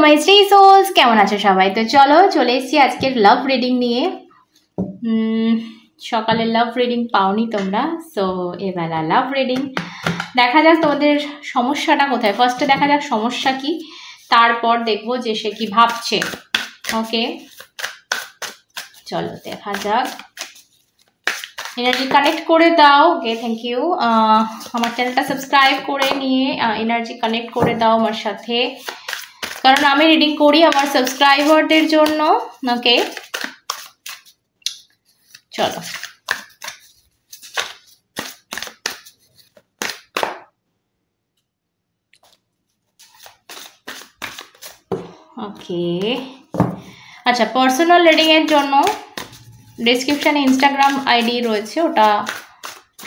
মাই স্ট্রে sols, কেমন আছো সবাই? তো চলো চলে এসেছি আজকের লাভ রিডিং নিয়ে। সকালে লাভ রিডিং পাওনি তোমরা, সো এবেলা লাভ রিডিং। দেখা যাক তোমাদের সমস্যাটা কোথায়। ফার্স্টে দেখা যাক সমস্যা কি, তারপর দেখবো যে সে কি ভাবছে। ওকে, চলো দেখা যাক। এনার্জি কানেক্ট করে দাও। ওকে, থ্যাংক ইউ। আমার চ্যানেলটা সাবস্ক্রাইব করে নিয়ে এনার্জি কানেক্ট করে দাও আমার সাথে, কারণ আমি রিডিং করি আমার সাবস্ক্রাইবারদের জন্য। ওকে, চলো। ওকে, আচ্ছা, পার্সোনাল রিডিং এর জন্য ডেসক্রিপশনে ইনস্টাগ্রাম আইডি রয়েছে, ওটা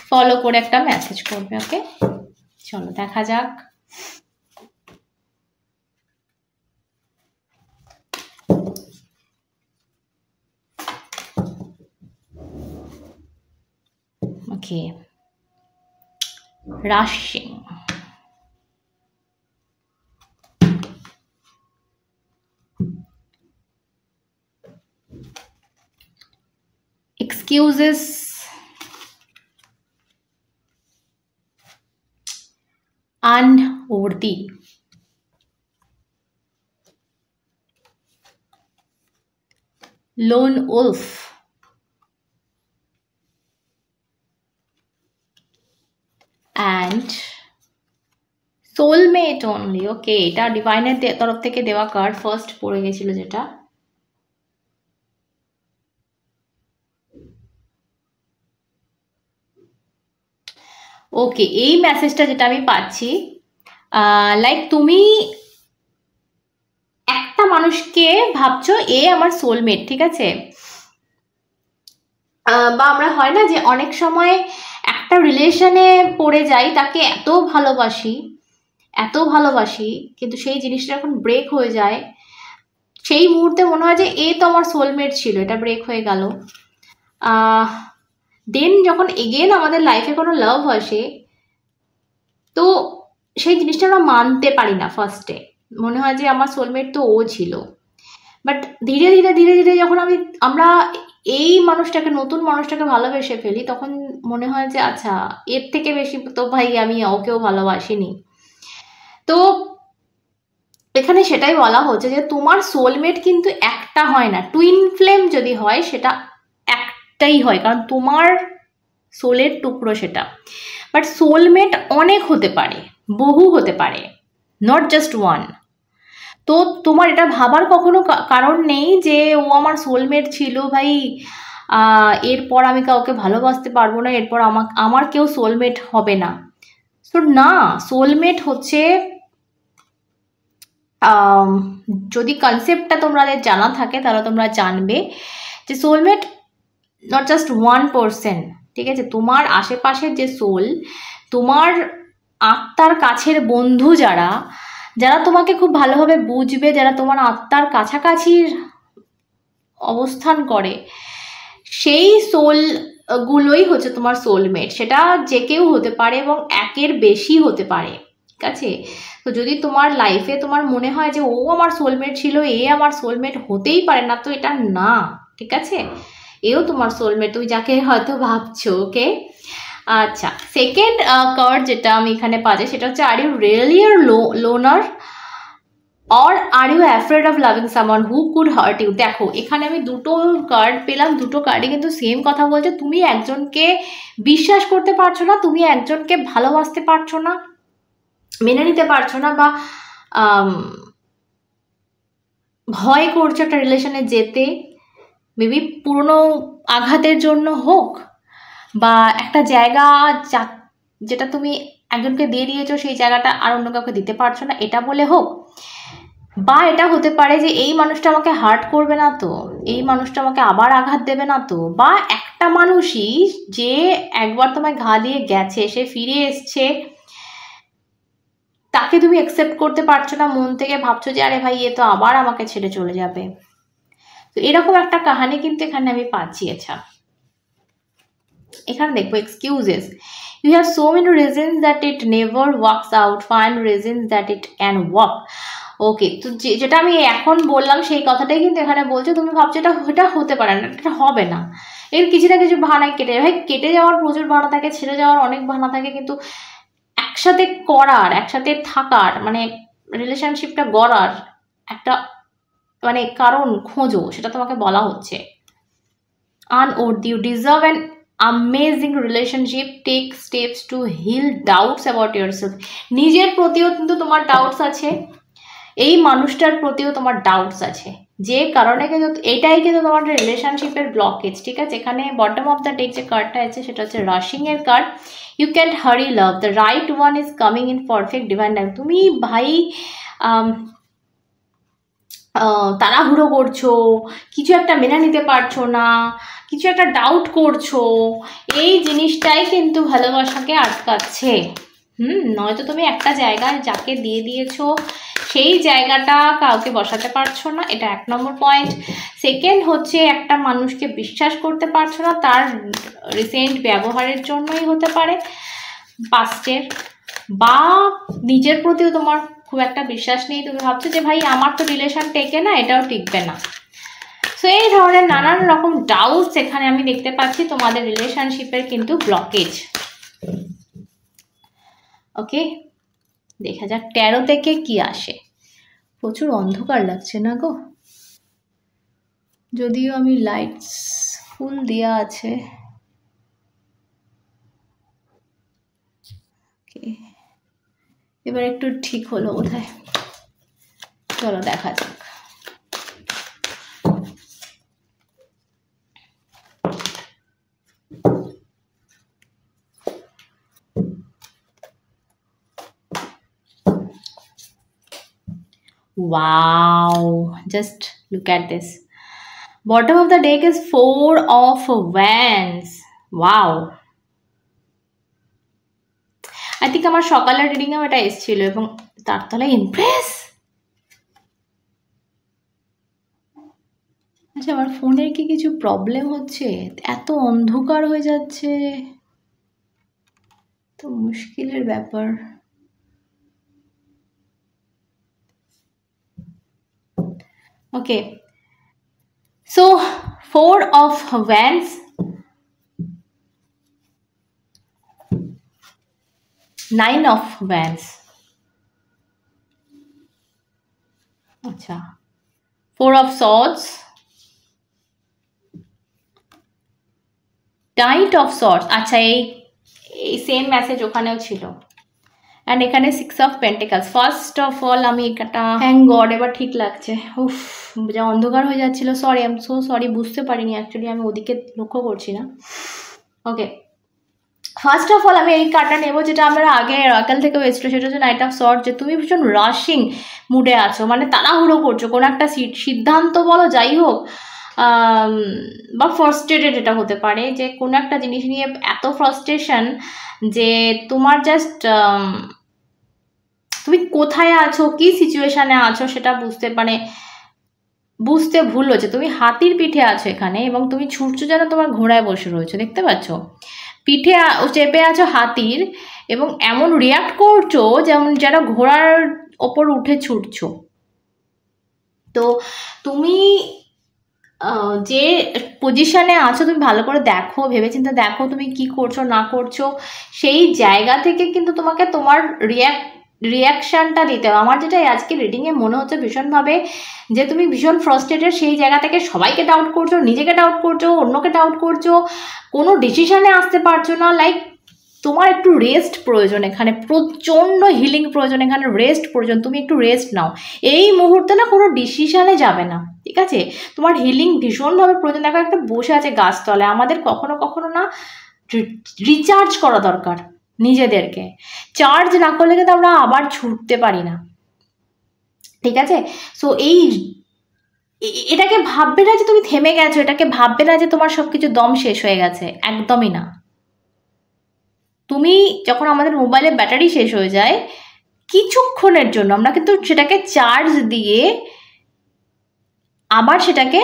ফলো করে একটা মেসেজ করবে। ওকে, চলো দেখা যাক। Okay, rushing. Excuses, unworthy, lone wolf, and soulmate only. Okay, এটা ডিভাইনের তরফ থেকে দেওয়া কার্ড ফার্স্ট পড়ে গেছিল যেটা। ওকে, এই মেসেজটা যেটা আমি পাচ্ছি, লাইক তুমি একটা মানুষকে ভাবছো এ আমার সোলমেট, ঠিক আছে? বা আমরা হয় না যে অনেক সময় একটা রিলেশনে পড়ে যাই, তাকে এত ভালোবাসি কিন্তু সেই জিনিসটা যখন ব্রেক হয়ে যায়, সেই মুহূর্তে মনে হয় যে এ তো আমার সোলমেট ছিল, এটা ব্রেক হয়ে গেল। দেন যখন এগেন আমাদের লাইফে কোনো লাভ আসে, তো সেই জিনিসটা আমরা মানতে পারি না। ফার্স্টে মনে হয় যে আমার সোলমেট তো ও ছিল, বাট ধীরে ধীরে যখন আমরা এই মানুষটাকে, নতুন মানুষটাকে ভালোবেসে ফেলি, তখন মনে হয় যে আচ্ছা, এর থেকে বেশি তো ভাই আমি ওকেও ভালোবাসিনি। তো এখানে সেটাই বলা হচ্ছে যে তোমার সোলমেট কিন্তু একটা হয় না, টুইন ফ্লেম যদি হয় সেটা একটাই হয়, কারণ তোমার সোলের টুকরো সেটা। বাট সোলমেট অনেক হতে পারে, বহু হতে পারে, নট জাস্ট ওয়ান। তো তোমার এটা ভাবার কখনো কারণ নেই যে ও আমার সোলমেট ছিল ভাই, এরপর আমি কাউকে ভালোবাসতে পারবো না, এরপর আমার কেউ সোলমেট হবে না। তো না, সোলমেট হচ্ছে, যদি কনসেপ্টটা তোমাদের জানা থাকে তাহলে তোমরা জানবে যে soulmate not just one person, ঠিক আছে? তোমার আশেপাশের যে সোল, তোমার আত্মার কাছের বন্ধু যারা তোমাকে খুব ভালোভাবে বুঝবে, যারা তোমার আত্মার কাছাকাছি অবস্থান করে, সেই সোলগুলোই হচ্ছে তোমার সোলমেট। সেটা যে কেউ হতে পারে এবং একের বেশি হতে পারে, ঠিক আছে? তো যদি তোমার লাইফে তোমার মনে হয় যে ও আমার সোলমেট ছিল, এ আমার সোলমেট হতেই পারে না, তো এটা না, ঠিক আছে? এও তোমার সোলমেট, তুমি যাকে হয়তো ভাবছো। ওকে, আচ্ছা, সেকেন্ড কার্ড যেটা আমি এখানে পাচ্ছি সেটা হচ্ছে, are you really are loner or are you afraid of loving someone who could hurt you? দেখো, এখানে আমি দুটো কার্ড পেলাম, দুটো কার্ডে কিন্তু সেম কথা বলছে। তুমি একজনকে বিশ্বাস করতে পারছো না, তুমি একজনকে ভালোবাসতে পারছো না, মেনে নিতে পারছো না, বা ভয় করছো একটা রিলেশনে যেতে, মেবি পুরনো আঘাতের জন্য হোক, বা একটা জায়গা যেটা তুমি একজনকে দিয়ে দিয়েছো, সেই জায়গাটা আর অন্য কাউকে দিতে পারছো না, এটা বলে হোক। বা এটা হতে পারে যে এই মানুষটা আমাকে হার্ট করবে না তো, এই মানুষটা আমাকে আবার আঘাত দেবে না তো, বা একটা মানুষই যে একবার তোমায় ঘা দিয়ে গেছে, সে ফিরে এসছে, তাকে তুমি অ্যাকসেপ্ট করতে পারছো না মন থেকে, ভাবছো যে আরে ভাই এ তো আবার আমাকে ছেড়ে চলে যাবে। তো এরকম একটা কাহানি কিন্তু এখানে আমি পাচ্ছি। আচ্ছা, এখানে দেখবো excuses. You have so many reasons that it never works out, find reasons that it can work. ওকে, তো যেটা আমি এখন বললাম সেই কথাটাই কিন্তু এখানে বলছে। তুমি ভাবছো এটা হতে পারে না, এটা হবে না, এর কিছু না কিছু বাহানায় কেটে যায়। ভাই কেটে যাওয়ার প্রচুর বাহানা থাকে, ছেড়ে যাওয়ার অনেক বাহানা থাকে, কিন্তু একসাথে করার, একসাথে থাকার, মানে রিলেশনশিপটা গড়ার একটা মানে কারণ খোঁজো, সেটা তোমাকে বলা হচ্ছে। Unearthed, you deserve an amazing relationship. Take steps to heal doubts about yourself. নিজের প্রতিও কিন্তু তোমার ডাউটস আছে, এই মানুষটার প্রতিও তোমার ডাউটস আছে, যে কারণে কিন্তু এটাই কিন্তু তোমার রিলেশনশিপের ব্লকেজ। ঠিক আছে, এখানে বটম অফ দ্য ডেক যে কার্ডটা আছে সেটা হচ্ছে রাশিং এর card. You can't hurry love, the right one is coming in perfect divine time. তুমি ভাই তাড়াহুড়ো করছো, কিছু একটা মেনে নিতে পারছো না, কিছু একটা ডাউট করছো, এই জিনিসটাই কিন্তু ভালোবাসাকে আটকাচ্ছে। নয়তো তুমি একটা জায়গায় যাকে দিয়ে দিয়েছো সেই জায়গাটা কাউকে বসাতে পারছো না, এটা 1 নম্বর পয়েন্ট। সেকেন্ড হচ্ছে একটা মানুষকে বিশ্বাস করতে পারছো না, তার রিসেন্ট ব্যবহারের জন্যই হতে পারে পাস্টের, বা নিজের প্রতিও তোমার খুব একটা বিশ্বাস নেই, তুমি ভাবছো যে ভাই আমার তো রিলেশন টেকে না, এটাও টিকবে না। সো এই ধরনের নানান রকম ডাউটস এখানে আমি দেখতে পাচ্ছি তোমাদের রিলেশনশিপের কিন্তু ব্লকেজ। ওকে, দেখা যাক 13 থেকে কি আসে। প্রচুর অন্ধকার লাগছে না গো, যদিও আমি লাইটস ফুল দেওয়া আছে। এবার একটু ঠিক হলো বোধহয়, চলো দেখা যাক। Wow, just look at this. Bottom of the deck is 4 of Wands. Wow. I think আমার সকালের রিডিং এও এটা এসেছিল, এবং তার তলায় ইমপ্রেস। আচ্ছা, আমার ফোনের কি কিছু প্রবলেম হচ্ছে? এত অন্ধকার হয়ে যাচ্ছে, তো মুশকিলের ব্যাপার। Okay, so 4 of Wands, 9 of Wands, আচ্ছা 4 of Swords, Knight of Swords, আচ্ছা এই সেম মেসেজ ওখানেও ছিল। অ্যান্ড এখানে 6 of Pentacles। First of all আমি এটা থ্যাংক গড এবার ঠিক লাগছে। উফ, যা অন্ধকার হয়ে যাচ্ছিল, sorry, I am so sorry, বুঝতে পারিনি অ্যাকচুয়ালি, আমি ওদিকে লক্ষ্য করছি না। ওকে, ফার্স্ট অফ অল আমি এই কার্ডটা নেবো, যেটা আমরা আগে অ্যাকাল থেকে এসেছিল, সেটা হচ্ছে নাইট অফ সর্ট। যে তুমি ভীষণ রাশিং মুডে আছো, মানে তাড়াহুড়ো করছো কোনো একটা সিদ্ধান্ত বলো, যাই হোক, বা ফ্রাস্ট্রেটেড এটা হতে পারে, যে কোনো একটা জিনিস নিয়ে এত ফ্রাস্ট্রেশন যে তোমার জাস্ট তুমি কোথায় আছো, কি সিচুয়েশানে আছো সেটা বুঝতে ভুল হচ্ছে। তুমি হাতির পিঠে আছো এখানে, এবং তুমি ছুটছো যেন তোমার ঘোড়ায় বসে রয়েছো, দেখতে পাচ্ছ, পিঠে চেপে আছো হাতির, এবং এমন রিয়াক্ট করছো যেমন যারা ঘোড়ার ওপর উঠে ছুটছো। তো তুমি যে পজিশনে আছো তুমি ভালো করে দেখো, ভেবেচিন্তে দেখো তুমি কি করছো না করছো, সেই জায়গা থেকে কিন্তু তোমাকে তোমার রিয়াকশানটা দিতে হবে। আমার যেটা আজকে রিডিংয়ে মনে হচ্ছে ভীষণভাবে, যে তুমি ভীষণ ফ্রাস্ট্রেটেড, সেই জায়গা থেকে সবাইকে ডাউট করছো, নিজেকে ডাউট করছো, অন্যকে ডাউট করছো, কোনো ডিসিশানে আসতে পারছো না। লাইক তোমার একটু রেস্ট প্রয়োজন, এখানে প্রচণ্ড হিলিং প্রয়োজন, এখানে রেস্ট প্রয়োজন, তুমি একটু রেস্ট নাও এই মুহূর্তে, না কোনো ডিসিশানে যাবে না, ঠিক আছে? তোমার হিলিং ভীষণভাবে প্রয়োজন। দেখো একটা বসে আছে গাছতলায়, আমাদের কখনো কখনো না রিচার্জ করা দরকার নিজেদেরকে, চার্জ না করলে কিন্তু আমরা আবার ছুটতে পারি না, ঠিক আছে? সো এটাকে ভাববে না যে তুমি থেমে গেছো, এটাকে ভাববে না যে তোমার সব কিছু দম শেষ হয়ে গেছে, একদমই না। তুমি যখন আমাদের মোবাইলের ব্যাটারি শেষ হয়ে যায় কিছুক্ষণের জন্য, আমরা কিন্তু সেটাকে চার্জ দিয়ে আবার সেটাকে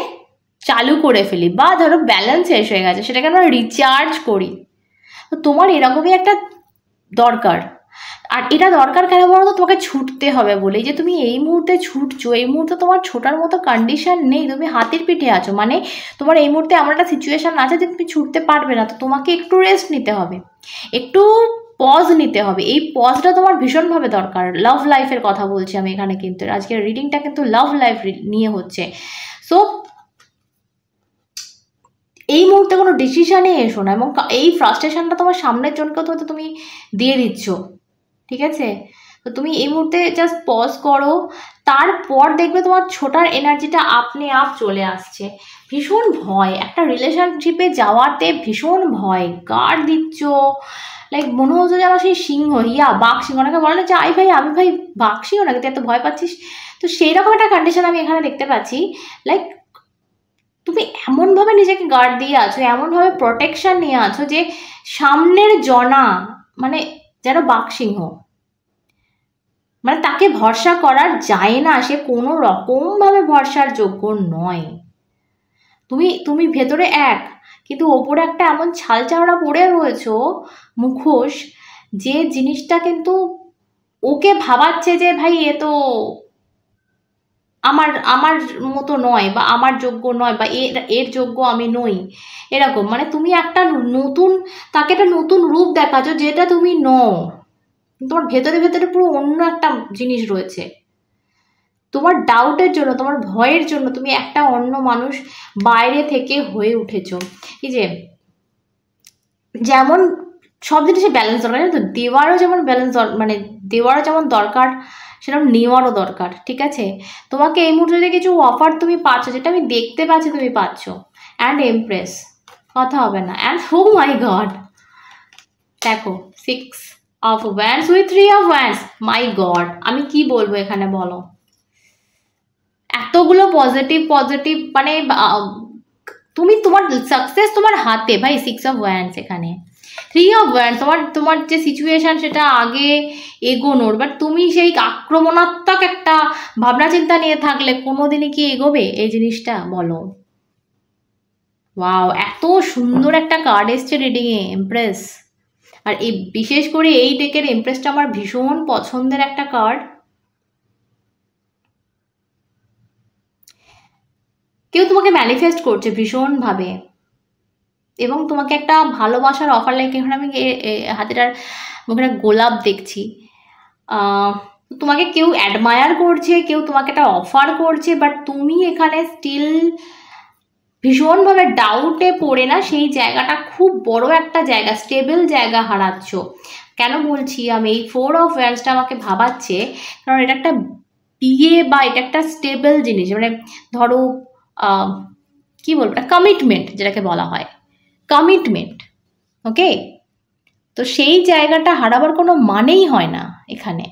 চালু করে ফেলি, বা ধরো ব্যালেন্স শেষ হয়ে গেছে সেটাকে আমরা রিচার্জ করি। তো তোমার এরকমই একটা দরকার, আর এটা দরকার কেন বলো তো, তোমাকে ছুটতে হবে বলে। যে তুমি এই মুহূর্তে ছুটছো, এই মুহূর্তে তোমার ছোটার মতো কন্ডিশন নেই, তুমি হাতের পিঠে আছো, মানে তোমার এই মুহূর্তে এমন একটা সিচুয়েশন আছে যে তুমি ছুটতে পারবে না, তো তোমাকে একটু রেস্ট নিতে হবে, একটু পজ নিতে হবে। এই পজটা তোমার ভীষণভাবে দরকার। লাভ লাইফের কথা বলছি আমি এখানে, কিন্তু আজকের রিডিংটা কিন্তু লাভ লাইফ নিয়ে হচ্ছে। সো এই মুহূর্তে কোনো ডিসিশানে এসো না, এবং এই ফ্রাস্ট্রেশনটা তোমার সামনের জনকে তো তুমি দিয়ে দিচ্ছ, ঠিক আছে? তো তুমি এই মুহূর্তে জাস্ট পজ করো, তারপর দেখবে তোমার ছোটার এনার্জিটা আপনি আপ চলে আসছে। ভীষণ ভয়, একটা রিলেশনশিপে যাওয়াতে ভীষণ ভয়, গার্ড দিচ্ছ, লাইক মনে হচ্ছে যেন সেই সিংহ, বাঘ সিংহ, ওনাকে বলে না যে আই ভাই আমি ভাই বাঘ সিংহ নাকি, তুই এত ভয় পাচ্ছিস? তো সেই রকম একটা কন্ডিশন আমি এখানে দেখতে পাচ্ছি। লাইক তুমি এমনভাবে নিজেকে গার্ড দিয়ে আছো, এমনভাবে প্রোটেকশন নিয়ে আছো যে সামনের জনা মানে যেন বাঘ সিংহ, মানে তাকে ভরসা করার যায় না, সে কোনো রকমভাবে ভরসার যোগ্য নয়। তুমি তুমি ভেতরে এক, কিন্তু ওপরে একটা এমন ছাল চামড়া পড়ে রয়েছো, মুখোশ, যে জিনিসটা কিন্তু ওকে ভাবাচ্ছে যে ভাই এ তো আমার আমার মতো নয়, বা আমার যোগ্য নয়, বা এর যোগ্য আমি নই, এরকম। মানে তুমি একটা নতুন, তাকে একটা নতুন রূপ দেখাচ্ছ যেটা তুমি নও, তোমার ভেতরে ভেতরে পুরো অন্য একটা জিনিস রয়েছে। তোমার ডাউটের জন্য, তোমার ভয়ের জন্য তুমি একটা অন্য মানুষ বাইরে থেকে হয়ে উঠেছো। এই যে যেমন সব জিনিসে ব্যালেন্স দরকার, জানো তো, দেওয়ারও যেমন ব্যালেন্স, মানে দেওয়ারও যেমন দরকার, সেরকম নেওয়ারও দরকার, ঠিক আছে? তোমাকে এই মুহূর্তে যদি কিছু অফার তুমি পাচ্ছ, যেটা আমি দেখতে পাচ্ছি তুমি পাচ্ছ, অ্যান্ড এমপ্রেস, কথা হবে না। অ্যান্ড ও মাই গড, দেখো 6 of wands with 3 of wands, my god, আমি কি বলবো এখানে বলো? এতগুলো পজিটিভ পজিটিভ, মানে তুমি তোমার সাকসেস তোমার হাতে ভাই। 6 অফ ওয়ান্স, এখানে 3 অফ ওয়ান্স, তোমার যে সিচুয়েশন সেটা আগে এগোনোর, বাট তুমি সেই আক্রমণাত্মক একটা ভাবনা চিন্তা নিয়ে থাকলে কোনোদিনই কি এগোবে এই জিনিসটা বলো? ওয়াও, এত সুন্দর একটা কার্ড এসছে রিডিংয়ে, এমপ্রেস। আর এই বিশেষ করে এই ডেকের এমপ্রেসটা আমার ভীষণ পছন্দের একটা কার্ড। কেউ তোমাকে ম্যানিফেস্ট করছে ভীষণভাবে, এবং তোমাকে একটা ভালোবাসার অফার, লাইক এখানে আমি হাতেটার মুখে গোলাপ দেখছি। তোমাকে কেউ অ্যাডমায়ার করছে, কেউ তোমাকে একটা অফার করছে, বাট তুমি এখানে স্টিল ভীষণভাবে ডাউটে পড়ে না, সেই জায়গাটা খুব বড় একটা জায়গা, স্টেবল জায়গা হারাচ্ছ। কেন বলছি আমি, এই 4 অফ ওয়ান্সটা আমাকে ভাবাচ্ছে, কারণ এটা একটা বিয়ে, বা এটা একটা স্টেবল জিনিস, মানে ধরো কি বলবো, কমিটমেন্ট যেটাকে বলা হয়, কমিটমেন্ট, ওকে? তো সেই জায়গাটা হারাবার কোনো মানেই হয় না এখানে।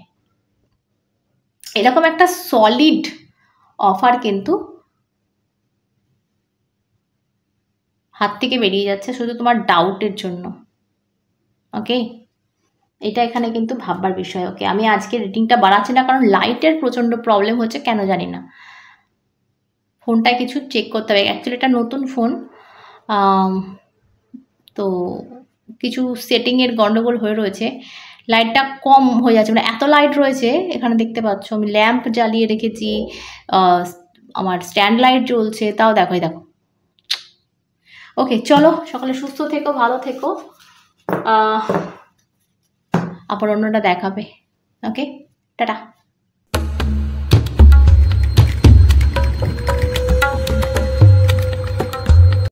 এরকম একটা সলিড অফার কিন্তু হাত থেকে বেরিয়ে যাচ্ছে শুধু তোমার ডাউটের জন্য, ওকে? এটা এখানে কিন্তু ভাববার বিষয়। ওকে, আমি আজকে রিডিংটা বাড়াচ্ছি না, কারণ লাইটের প্রচণ্ড প্রবলেম হচ্ছে, কেন জানি না। ফোনটায় কিছু চেক করতে হবে, অ্যাকচুয়ালি এটা নতুন ফোন, তো কিছু সেটিংয়ের গন্ডগোল হয়ে রয়েছে, লাইটটা কম হয়ে যাচ্ছে, মানে এত লাইট রয়েছে এখানে, দেখতে পাচ্ছ আমি ল্যাম্প জ্বালিয়ে রেখেছি, আমার স্ট্যান্ড লাইট জ্বলছে, তাও দেখো দেখো। ওকে, চলো, সকালে সুস্থ থেকো, ভালো থেকো, আবার অন্যটা দেখাবে। ওকে, টাটা।